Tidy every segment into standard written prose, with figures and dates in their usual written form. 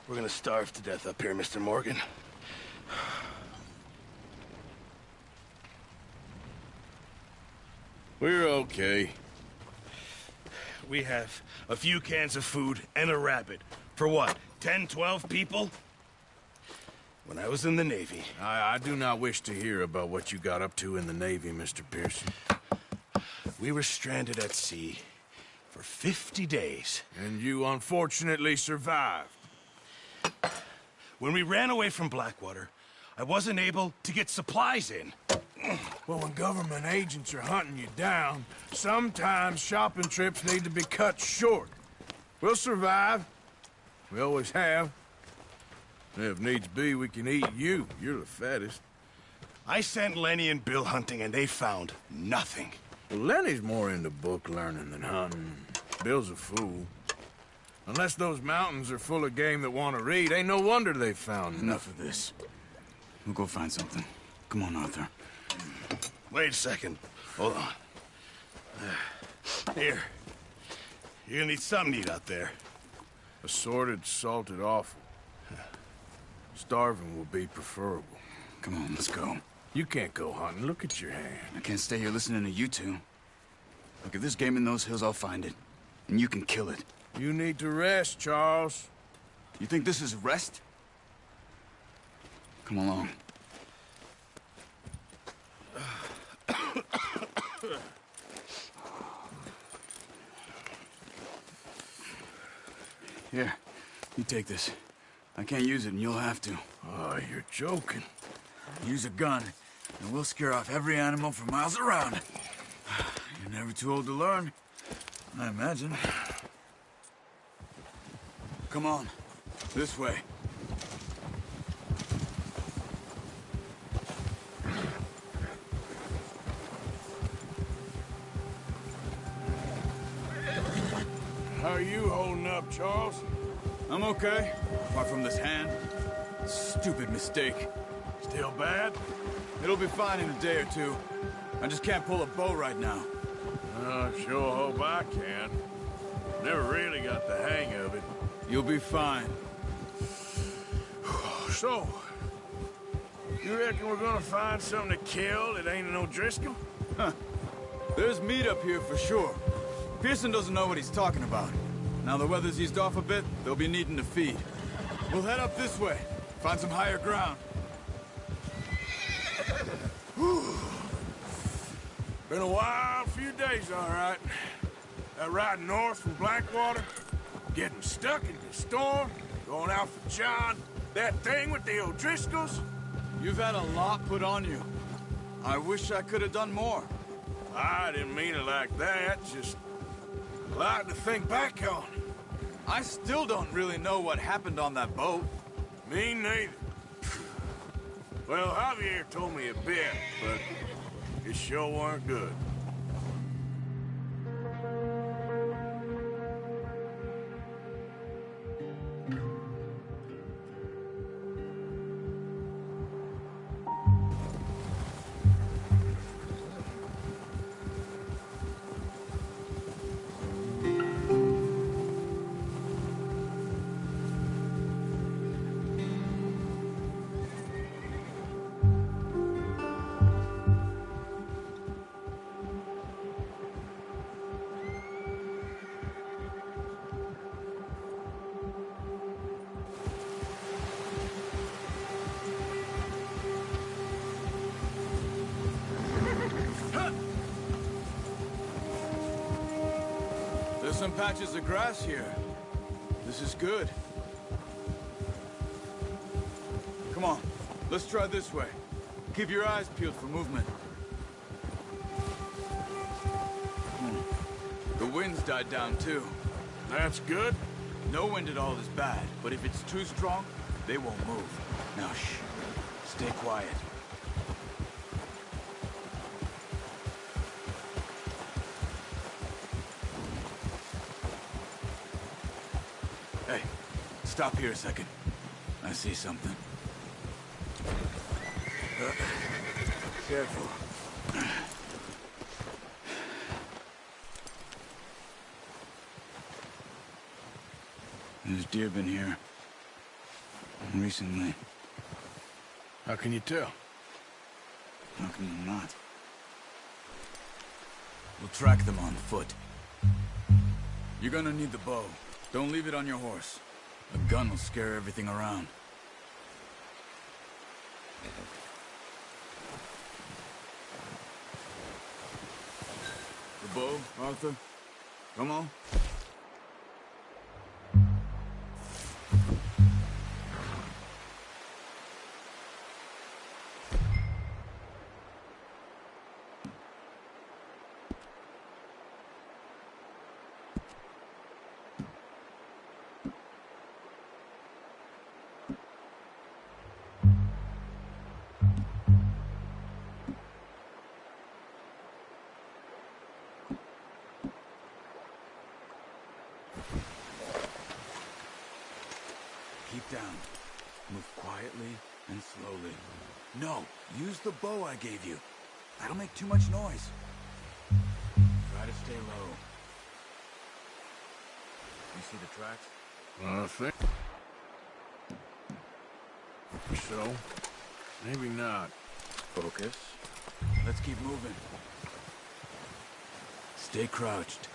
We're gonna starve to death up here, Mr. Morgan. We're okay. We have a few cans of food and a rabbit. For what, 10, 12 people? When I was in the Navy... I do not wish to hear about what you got up to in the Navy, Mr. Pearson. We were stranded at sea for 50 days. And you unfortunately survived. When we ran away from Blackwater, I wasn't able to get supplies in. Well, when government agents are hunting you down, sometimes shopping trips need to be cut short. We'll survive. We always have. If needs be, we can eat you. You're the fattest. I sent Lenny and Bill hunting, and they found nothing. Well, Lenny's more into book learning than hunting. Bill's a fool. Unless those mountains are full of game that want to read, ain't no wonder they found Enough of this. We'll go find something. Come on, Arthur. Wait a second. Hold on. Here. You're gonna need something to eat out there. Assorted, salted offal. Starving will be preferable. Come on, let's go. You can't go hunting. Look at your hand. I can't stay here listening to you two. Look, if there's game in those hills, I'll find it. And you can kill it. You need to rest, Charles. You think this is rest? Come along. Here, you take this. I can't use it, and you'll have to. Oh, you're joking. Use a gun, and we'll scare off every animal for miles around. You're never too old to learn, I imagine. Come on, this way. How are you holding up, Charles? I'm okay, apart from this hand. Stupid mistake. Still bad? It'll be fine in a day or two. I just can't pull a bow right now. I sure hope I can. Never really got the hang of it. You'll be fine. So, you reckon we're gonna find something to kill that ain't no Driscoll? Huh. There's meat up here for sure. Pearson doesn't know what he's talking about. Now the weather's eased off a bit, they'll be needing to feed. We'll head up this way, find some higher ground. Been a wild few days, all right. That ride north from Blackwater, getting stuck in the storm, going out for John, that thing with the O'Driscolls. You've had a lot put on you. I wish I could have done more. I didn't mean it like that, just a lot to think back on. I still don't really know what happened on that boat. Me neither. Well, Javier told me a bit, but it sure weren't good. There's some patches of grass here. This is good. Come on, let's try this way. Keep your eyes peeled for movement. The wind's died down too. That's good. No wind at all is bad, but if it's too strong, they won't move. Now shh, stay quiet. Hey, stop here a second. I see something. Careful. There's deer been here. Recently. How can you tell? How can you not? We'll track them on foot. You're gonna need the bow. Don't leave it on your horse. A gun will scare everything around. The bow, Arthur? Come on. Keep down. Move quietly and slowly. No, use the bow I gave you. That'll make too much noise. Try to stay low. You see the tracks? I think so. Maybe not. Focus. Let's keep moving. Stay crouched.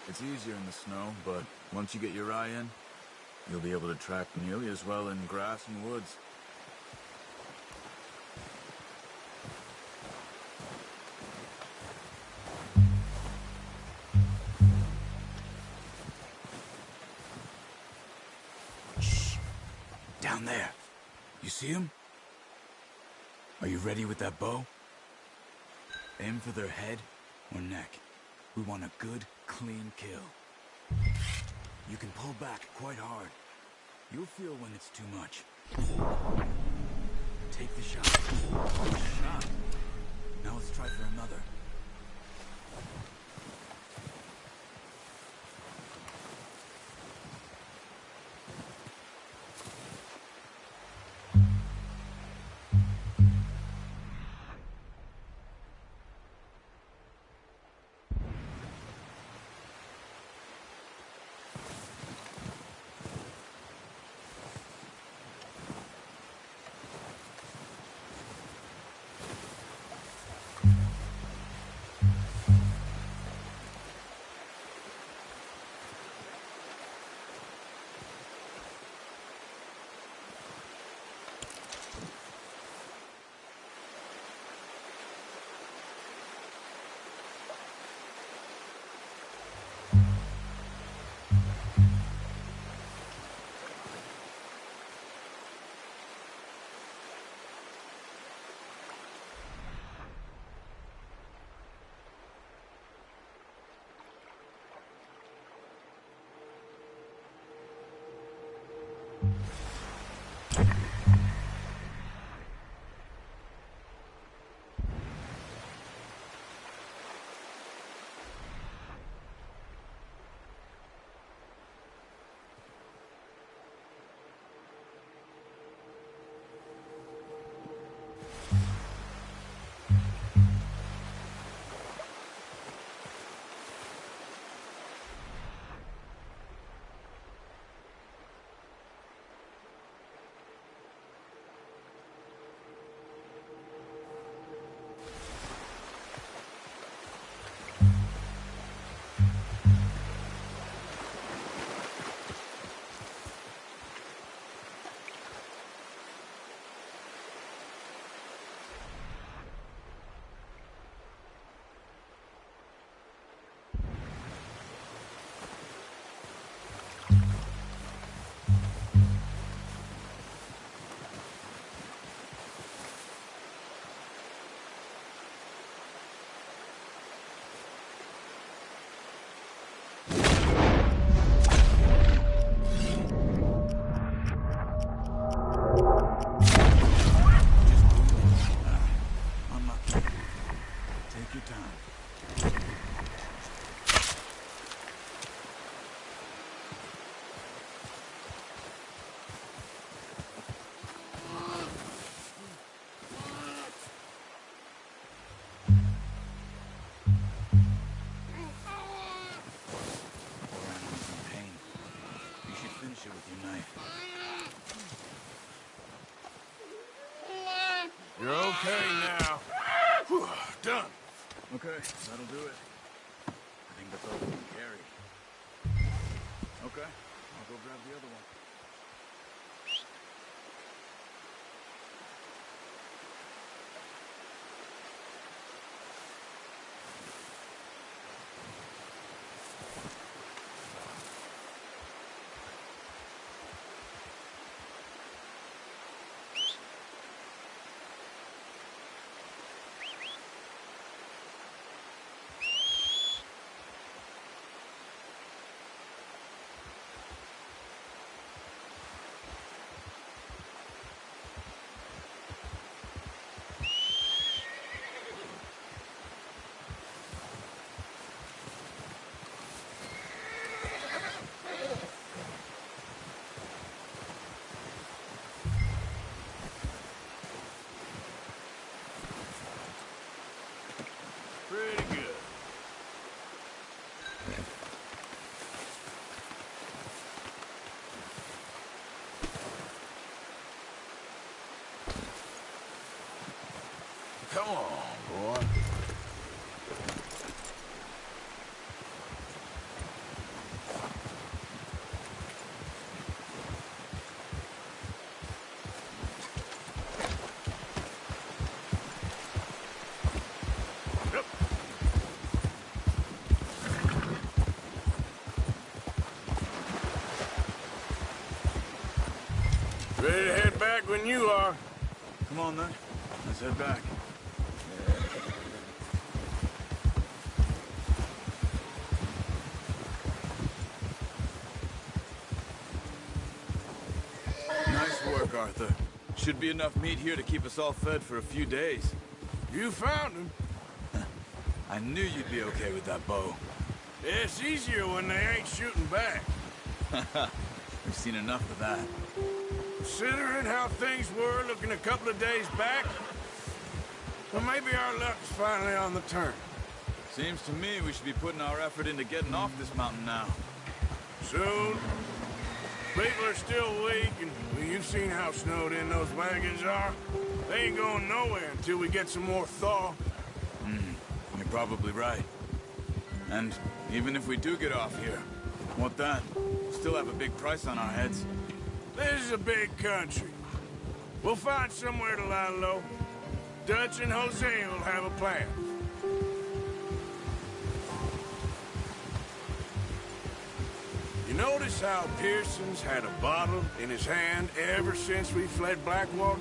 It's easier in the snow, but once you get your eye in, you'll be able to track nearly as well in grass and woods. Shh! Down there. You see him? Are you ready with that bow? Aim for their head or neck. We want a good, clean kill. You can pull back quite hard. You'll feel when it's too much. Take the shot. Shot. Now let's try for another. Take your time. Poor animal's in pain. You should finish it with your knife. You're okay now. Whew, done. Okay, that'll do it. I think that's all we can carry. Okay, I'll go grab the other one. Pretty good. Come on, boy. Ready to head back when you are. Come on then, let's head back. Nice work, Arthur. Should be enough meat here to keep us all fed for a few days. You found him. I knew you'd be okay with that bow. It's easier when they ain't shooting back. We've seen enough of that. Considering how things were looking a couple of days back, well, maybe our luck's finally on the turn. Seems to me we should be putting our effort into getting off this mountain now. Soon. People are still weak, and well, you've seen how snowed in those wagons are. They ain't going nowhere until we get some more thaw. You're probably right. And even if we do get off here, what then? Still have a big price on our heads. This is a big country. We'll find somewhere to lie low. Dutch and Jose will have a plan. You notice how Pearson's had a bottle in his hand ever since we fled Blackwater?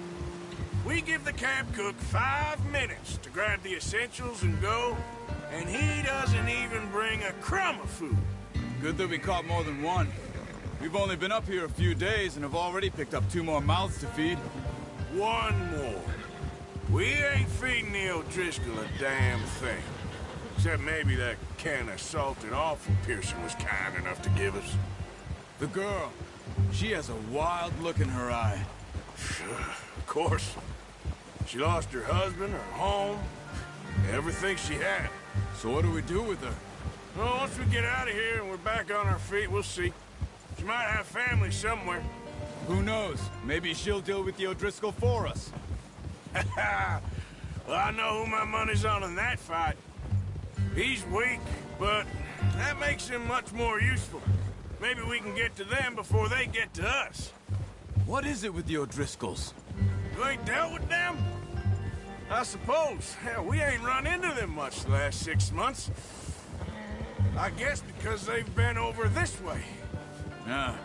We give the camp cook 5 minutes to grab the essentials and go, and he doesn't even bring a crumb of food. Good that we caught more than one. We've only been up here a few days and have already picked up 2 more mouths to feed. One more. We ain't feeding the O'Driscoll a damn thing. Except maybe that can of salted offal Pearson was kind enough to give us. The girl, she has a wild look in her eye. Of course. She lost her husband, her home, everything she had. So what do we do with her? Well, once we get out of here and we're back on our feet, we'll see. She might have family somewhere. Who knows? Maybe she'll deal with the O'Driscoll for us. Well, I know who my money's on in that fight. He's weak, but that makes him much more useful. Maybe we can get to them before they get to us. What is it with the O'Driscolls? You ain't dealt with them? I suppose. Hell, we ain't run into them much the last 6 months. I guess because they've been over this way. Yeah,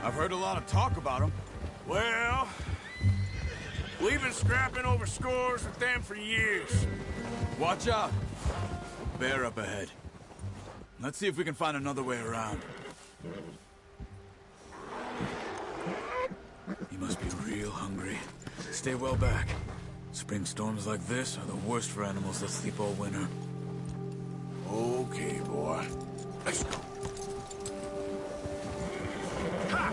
I've heard a lot of talk about them. Well, we've been scrapping over scores with them for years. Watch out. A bear up ahead. Let's see if we can find another way around. He must be real hungry. Stay well back. Spring storms like this are the worst for animals that sleep all winter. Okay, boy. Let's go. Ha!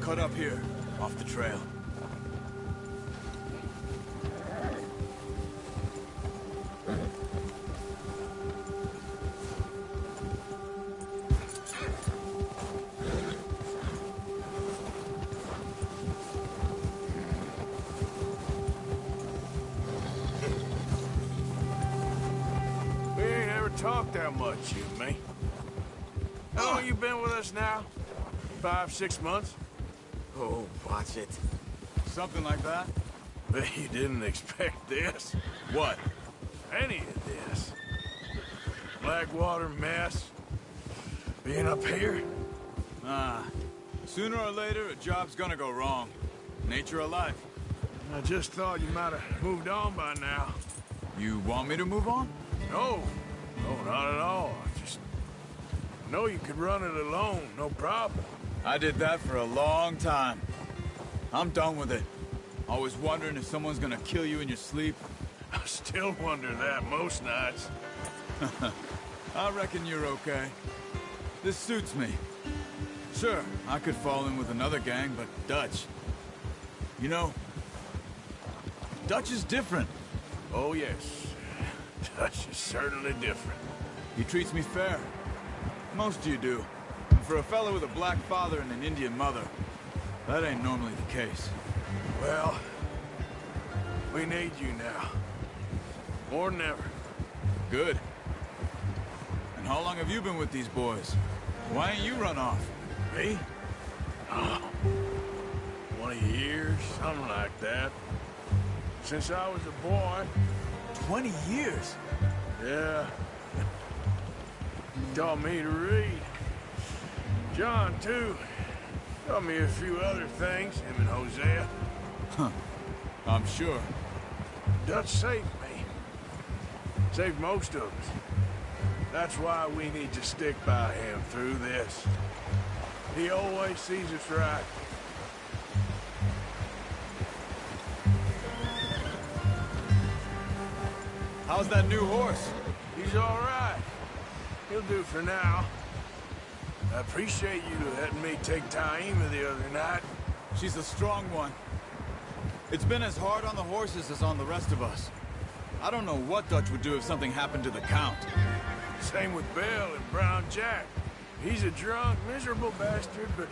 Cut up here, off the trail. We ain't ever talked that much, you and me. How long you been with us now? 5, 6 months? Oh, watch it. Something like that? Bet you didn't expect this. What? Any of this. Blackwater mess. Being up here. Sooner or later, a job's gonna go wrong. Nature of life. I just thought you might have moved on by now. You want me to move on? No. No, not at all. I just know you could run it alone, no problem. I did that for a long time. I'm done with it. Always wondering if someone's gonna kill you in your sleep. I still wonder that most nights. I reckon you're okay. This suits me. Sure, I could fall in with another gang, but Dutch... You know, Dutch is different. Oh, yes. Dutch is certainly different. He treats me fair. Most of you do. And for a fellow with a black father and an Indian mother, that ain't normally the case. Well, we need you now. More than ever. Good. And how long have you been with these boys? Why ain't you run off? Me? Oh, 20 years, something like that. Since I was a boy. 20 years? Yeah. Taught me to read. John, too. Taught me a few other things, him and Hosea. Huh. I'm sure. Dutch saved me. Saved most of us. That's why we need to stick by him through this. He always sees us right. How's that new horse? He's all right. He'll do for now. I appreciate you letting me take Taima the other night. She's a strong one. It's been as hard on the horses as on the rest of us. I don't know what Dutch would do if something happened to the Count. Same with Bill and Brown Jack. He's a drunk, miserable bastard, but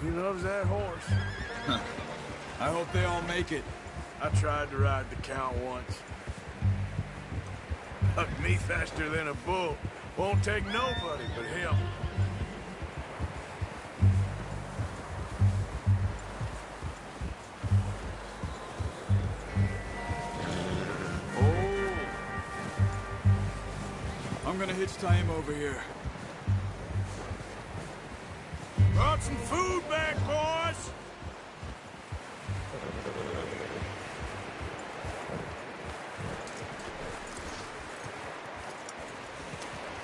he loves that horse. I hope they all make it. I tried to ride the Count once. Hucked me faster than a bull. Won't take nobody but him. I'm gonna hitch Taima over here. Brought some food back, boys!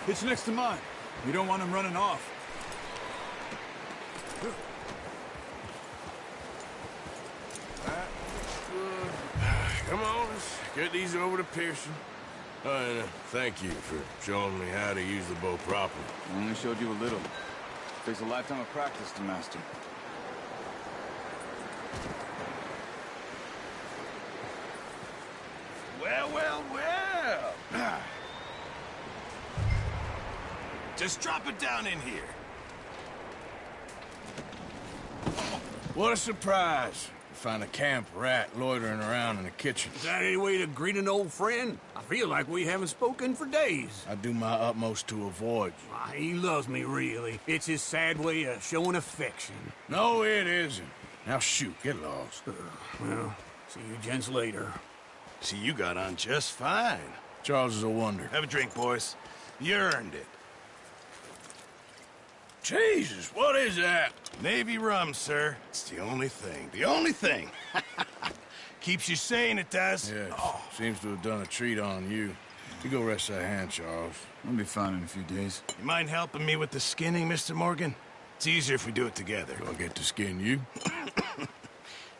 Hitch next to mine. You don't want him running off. Come on, let's get these over to Pearson. And thank you for showing me how to use the bow properly. I only showed you a little. Takes a lifetime of practice to master. Well, well, well. Just drop it down in here. What a surprise. Find a camp rat loitering around in the kitchen. Is that any way to greet an old friend? I feel like we haven't spoken for days. I do my utmost to avoid you. Why, he loves me, really. It's his sad way of showing affection. No, it isn't. Now shoot, get lost. Well, see you gents later. See, you got on just fine. Charles is a wonder. Have a drink, boys. You earned it. Jesus, what is that? Navy rum, sir. It's the only thing. The only thing. Keeps you sane, it does. Yes, seems to have done a treat on you. You go rest that hand, Charles. I'll be fine in a few days. You mind helping me with the skinning, Mr. Morgan? It's easier if we do it together. Do I get to skin you?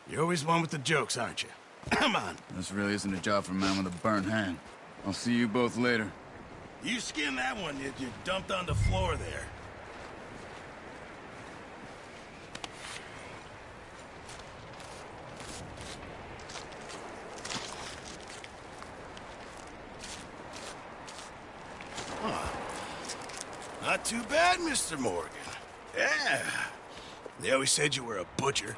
You're always one with the jokes, aren't you? Come on. This really isn't a job for a man with a burnt hand. I'll see you both later. You skinned that one you dumped on the floor there. Not too bad, Mr. Morgan. Yeah. They always said you were a butcher.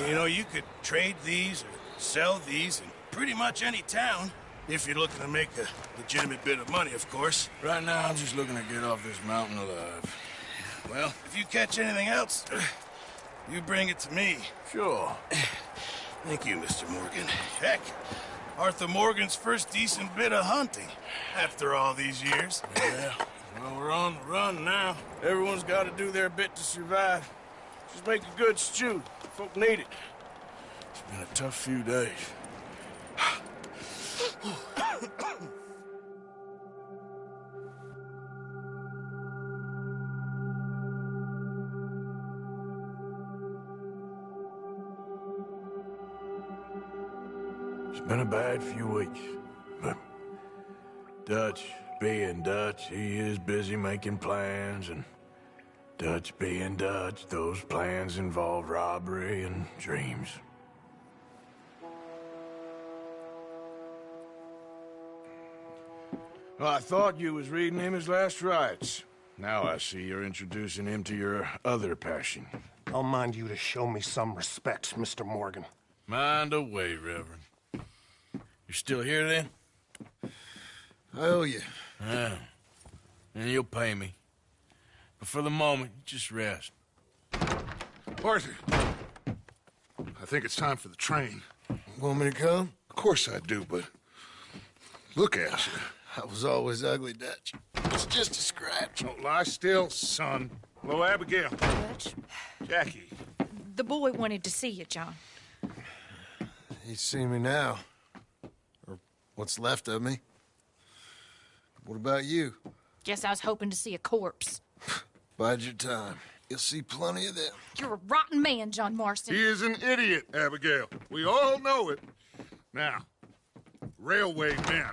You know, you could trade these or sell these in pretty much any town. If you're looking to make a legitimate bit of money, of course. Right now, I'm just looking to get off this mountain alive. Well, if you catch anything else, you bring it to me. Sure. Thank you, Mr. Morgan. Heck, Arthur Morgan's first decent bit of hunting after all these years. Yeah. Well, we're on the run now. Everyone's got to do their bit to survive. Just make a good stew. Folk need it. It's been a tough few days. It's been a bad few weeks, but Dutch being Dutch, he is busy making plans, and Dutch being Dutch, those plans involve robbery and dreams. Well, I thought you was reading him his last rites. Now I see you're introducing him to your other passion. I'll mind you to show me some respect, Mr. Morgan. Mind away, Reverend. You still here, then? I owe you. Yeah. And you'll pay me. But for the moment, just rest. Arthur, I think it's time for the train. Want me to come? Of course I do, but look at you. I was always ugly, Dutch. It's just a scratch. Don't lie still, son. Hello, Abigail. Dutch, Jackie. the boy wanted to see you, John. He's seen me now. Or what's left of me. What about you? Guess I was hoping to see a corpse. Bide your time. You'll see plenty of them. You're a rotten man, John Marston. He is an idiot, Abigail. We all know it. Now, railway men.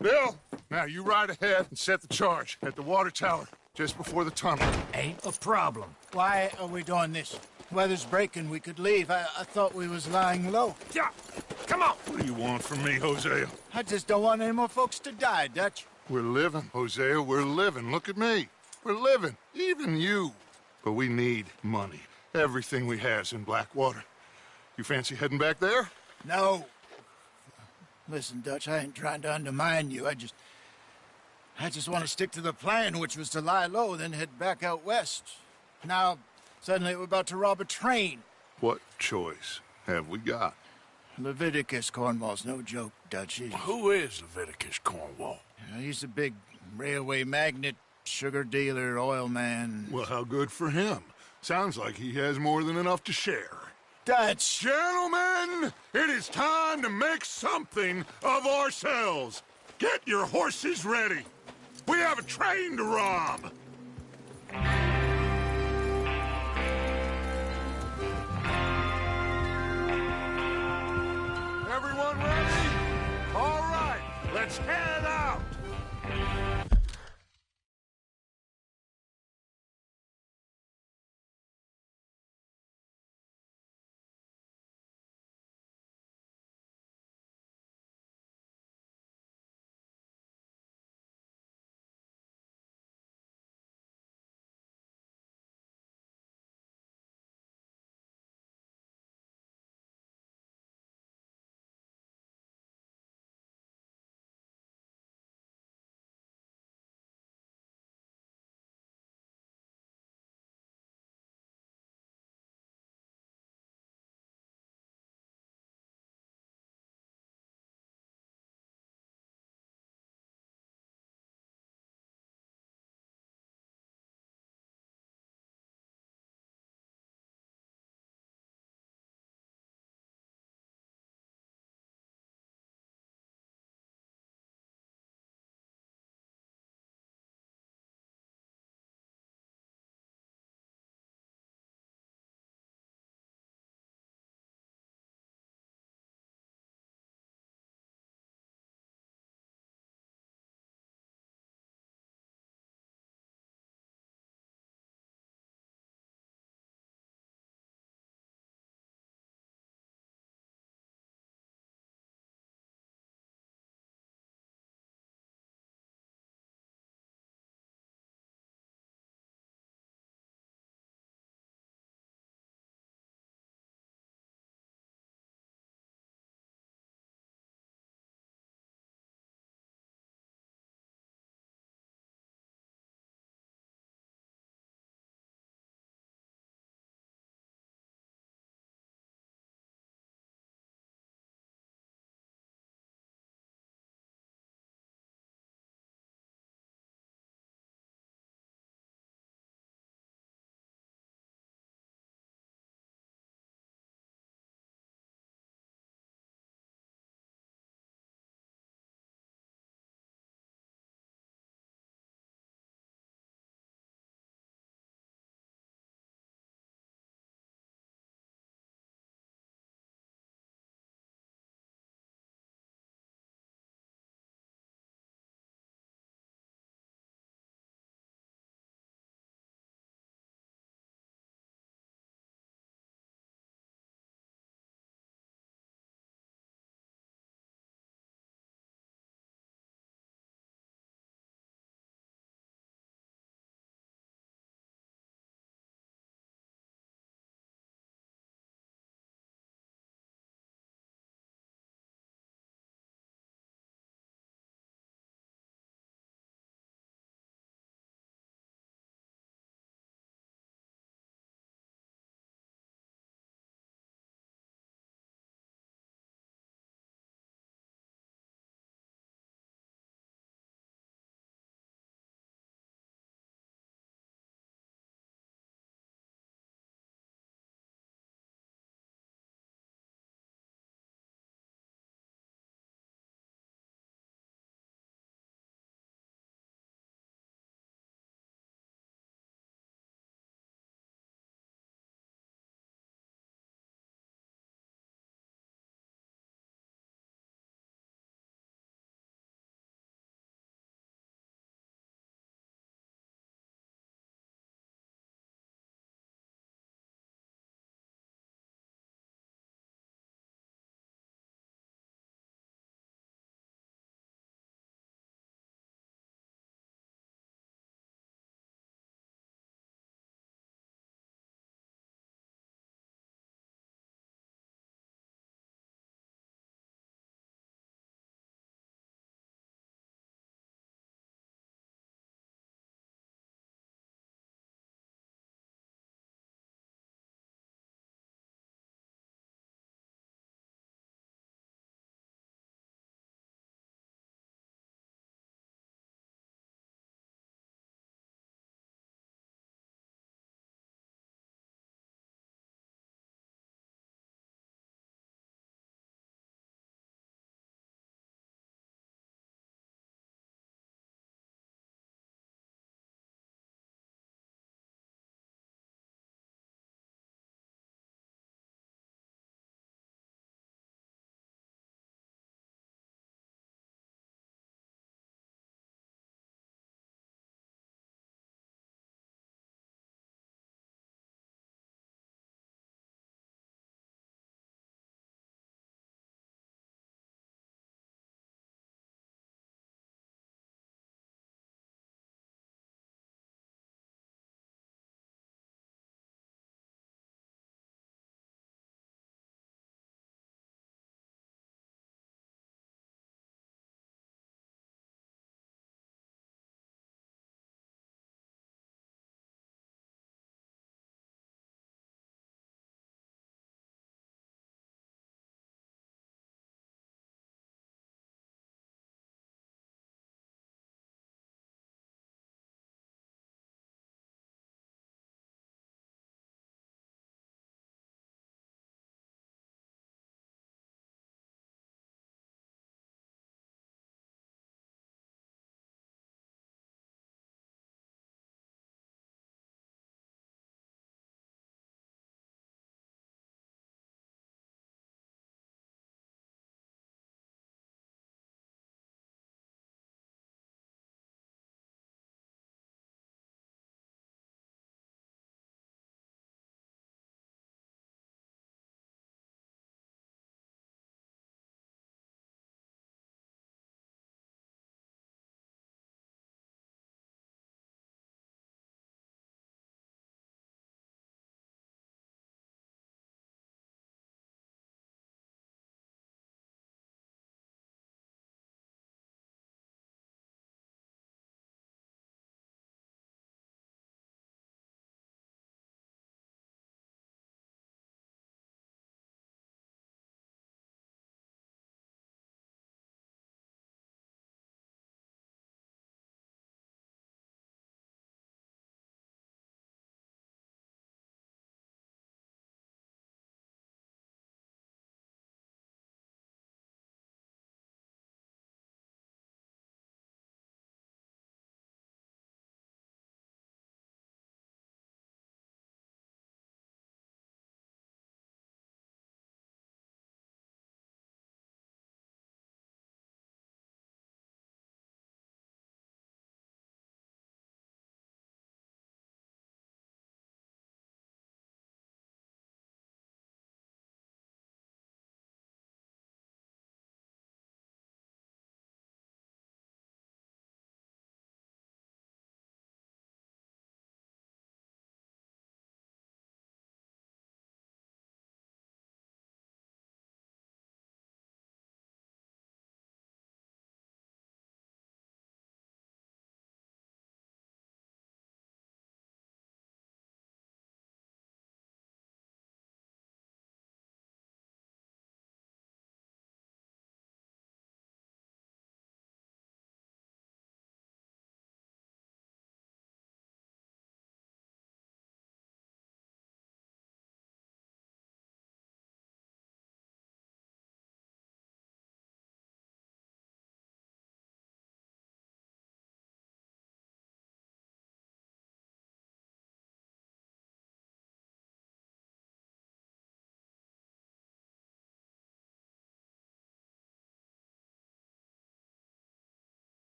Bill, now you ride ahead and set the charge at the water tower just before the tunnel. Ain't a problem. Why are we doing this? Weather's breaking. We could leave. I thought we was lying low. Yeah, come on. What do you want from me, Hosea? I just don't want any more folks to die, Dutch. We're living, Hosea. We're living. Look at me. We're living. Even you. But we need money. Everything we has in Blackwater. You fancy heading back there? No. Listen, Dutch, I ain't trying to undermine you. I just want to stick to the plan, which was to lie low, then head back out west. Now, suddenly we're about to rob a train. What choice have we got? Leviticus Cornwall's no joke, Dutch. Who is Leviticus Cornwall? He's a big railway magnate, sugar dealer, oil man. Well, how good for him. Sounds like he has more than enough to share. Dutch! Gentlemen, it is time to make something of ourselves. Get your horses ready. We have a train to rob. Everyone ready? All right, let's head out.